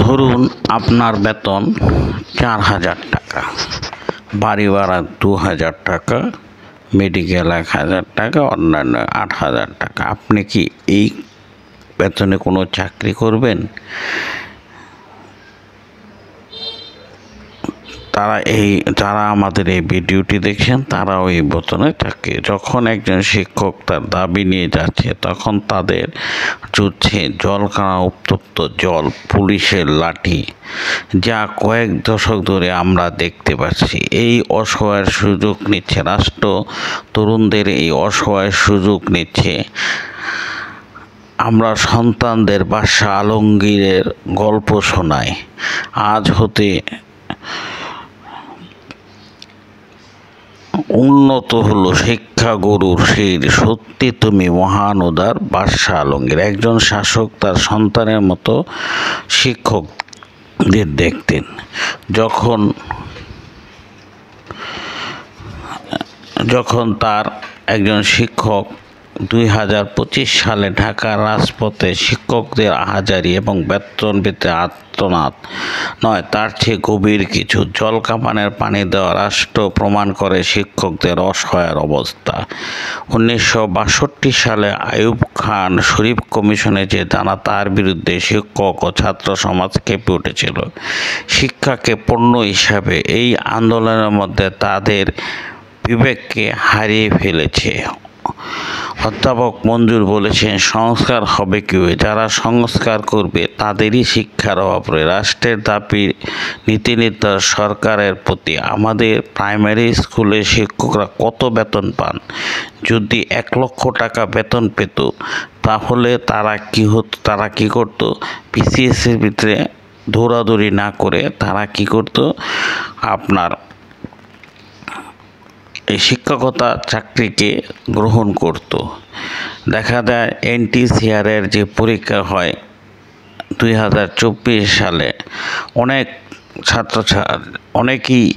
ধরুন আপনার বেতন 4,000 টাকা, বাড়ি ভাড়া 2,000 টাকা, মেডিকেল 1,000 টাকা, অন্যান্য 8,000 টাকা। আপনি কি এই বেতনে কোনো চাকরি করবেন? যারা আমাদের এই ভিডিওটি দেখছেন তারাও এই বেতনে চাকরি। যখন একজন শিক্ষক তার দাবি নিয়ে যাচ্ছে তখন তাদের চলছে জলকানা উত্তপ্ত জল, পুলিশের লাঠি, যা কয়েক দশক ধরে আমরা দেখতে পাচ্ছি। এই অসহায়ের সুযোগ নিচ্ছে রাষ্ট্র, তরুণদের এই অসহায়ের সুযোগ নিচ্ছে। আমরা সন্তানদের বাদশা আলমগীরের গল্প শোনাই। আজ হতে উন্নত হলো শিক্ষা গরুর শির, সত্যি তুমি মহান উদার বাদশা আলমগীর। একজন শাসক তার সন্তানের মতো শিক্ষকদের দেখতেন। যখন তার একজন শিক্ষক 2025 সালে ঢাকার রাজপথে শিক্ষকদের আহাজারি এবং বেতন পেতে আর্তনাদ নয়, তার চেয়ে গভীর কিছু। জলকামানের পানি দেওয়া রাষ্ট্র প্রমাণ করে শিক্ষকদের অসহায়ের অবস্থা। 1962 সালে আইয়ুব খান শরীফ কমিশনে যে দানা, তার বিরুদ্ধে শিক্ষক ও ছাত্র সমাজ কেঁপে উঠেছিল শিক্ষাকে পণ্য হিসাবে। এই আন্দোলনের মধ্যে তাদের বিবেককে হারিয়ে ফেলেছে। অধ্যাপক মঞ্জুর বলেছেন, সংস্কার হবে কীভাবে? যারা সংস্কার করবে তাদেরই শিক্ষার অভাব রয়ে। রাষ্ট্রের দাবি নীতি নির্ধারণ সরকারের প্রতি। আমাদের প্রাইমারি স্কুলে শিক্ষকরা কত বেতন পান? যদি 1 লক্ষ টাকা বেতন পেত তাহলে তারা কি করতো? বিসিএসের ভিতরে দৌড়াদৌড়ি না করে তারা কি করতো? আপনার এই শিক্ষকতা চাকরিকে গ্রহণ করত। দেখা যায় এনটিসিআরের যে পরীক্ষা হয় 2024 সালে, অনেকেই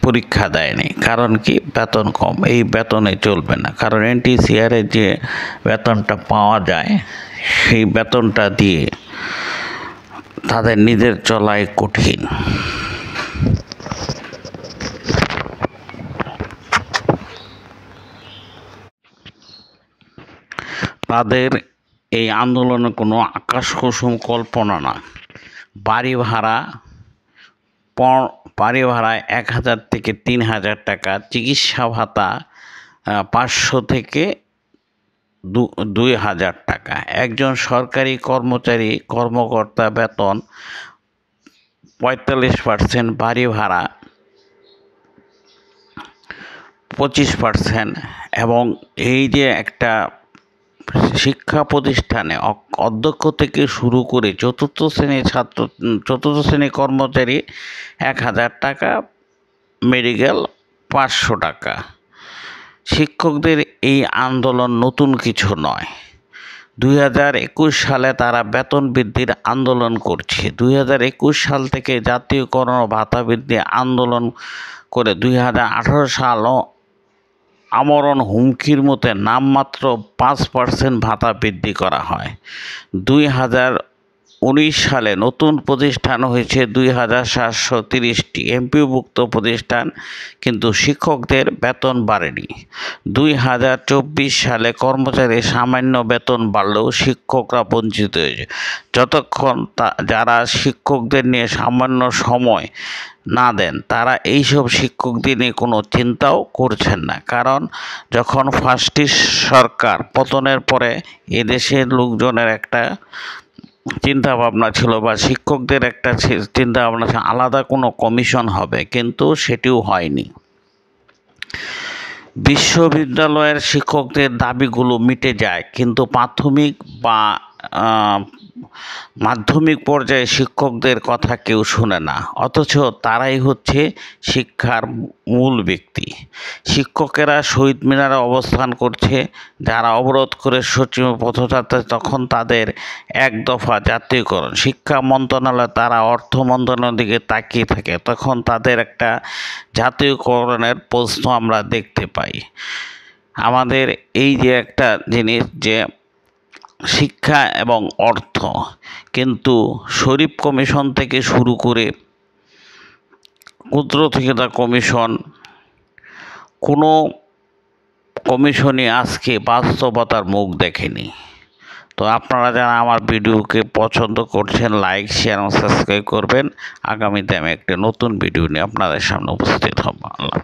পরীক্ষা দেয়নি। কারণ কি? বেতন কম। এই বেতনে চলবে না, কারণ এনটিসিআরের যে বেতনটা পাওয়া যায় সেই বেতনটা দিয়ে তাদের নিজের চলাই কঠিন। তাদের এই আন্দোলনে কোনো আকাশ কুসুম কল্পনা না। বাড়ি ভাড়া 1,000 থেকে 3,000 টাকা, চিকিৎসা ভাতা 500 থেকে 2,000 টাকা। একজন সরকারি কর্মকর্তা বেতন 45%, বাড়ি ভাড়া 25%। এবং এই যে একটা শিক্ষা প্রতিষ্ঠানে অধ্যক্ষ থেকে শুরু করে চতুর্থ শ্রেণী কর্মচারী 1,000 টাকা, মেডিকেল 500 টাকা। শিক্ষকদের এই আন্দোলন নতুন কিছু নয়। 2021 সালে তারা বেতন বৃদ্ধির আন্দোলন করছে। 2021 সাল থেকে জাতীয়করণ ও ভাতা বৃদ্ধি আন্দোলন করে 2018 সাল আমরণ হুমকির মতে নামমাত্র 5% ভাতা বৃদ্ধি করা হয়। 2019 সালে নতুন প্রতিষ্ঠান হয়েছে 2,730টি এমপিওভুক্ত প্রতিষ্ঠান, কিন্তু শিক্ষকদের বেতন বাড়েনি। 2024 সালে কর্মচারীর সামান্য বেতন বাড়লেও শিক্ষকরা বঞ্চিত হয়েছে। যতক্ষণ যারা শিক্ষকদের নিয়ে সামান্য সময় না দেন তারা এইসব শিক্ষকদের নিয়ে কোনো চিন্তাও করছেন না। কারণ যখন ফ্যাসিস্ট সরকার পতনের পরে এদেশের লোকজনের একটা চিন্তা ভাবনা ছিল, বা শিক্ষকদের একটা চিন্তা ভাবনা ছিল আলাদা কোনো কমিশন হবে, কিন্তু সেটিও হয়নি। বিশ্ববিদ্যালয়ের শিক্ষকদের দাবিগুলো মিটে যায়, কিন্তু প্রাথমিক বা মাধ্যমিক পর্যায়ে শিক্ষকদের কথা কেউ শোনে না, অথচ তারাই হচ্ছে শিক্ষার মূল ব্যক্তি। শিক্ষকেরা শহীদ মিনারে অবস্থান করছে, যারা অবরোধ করে সচিব পথযাত্রা, তখন তাদের এক দফা জাতীয়করণ। শিক্ষা মন্ত্রণালয় তারা অর্থ মন্ত্রণালয়ের দিকে তাকিয়ে থাকে, তখন তাদের একটা জাতীয়করণের প্রশ্ন আমরা দেখতে পাই। আমাদের এই যে একটা জিনিস, যে শিক্ষা এবং অর্থ, কিন্তু শরীফ কমিশন থেকে শুরু করে কুদরত কমিশন, কোনো কমিশনই আজকে বাস্তবতার মুখ দেখেনি। তো আপনারা যারা আমার ভিডিওকে পছন্দ করছেন, লাইক, শেয়ার এবং সাবস্ক্রাইব করবেন। আগামীতে আমি একটা নতুন ভিডিও নিয়ে আপনাদের সামনে উপস্থিত হব। আল্লাহ।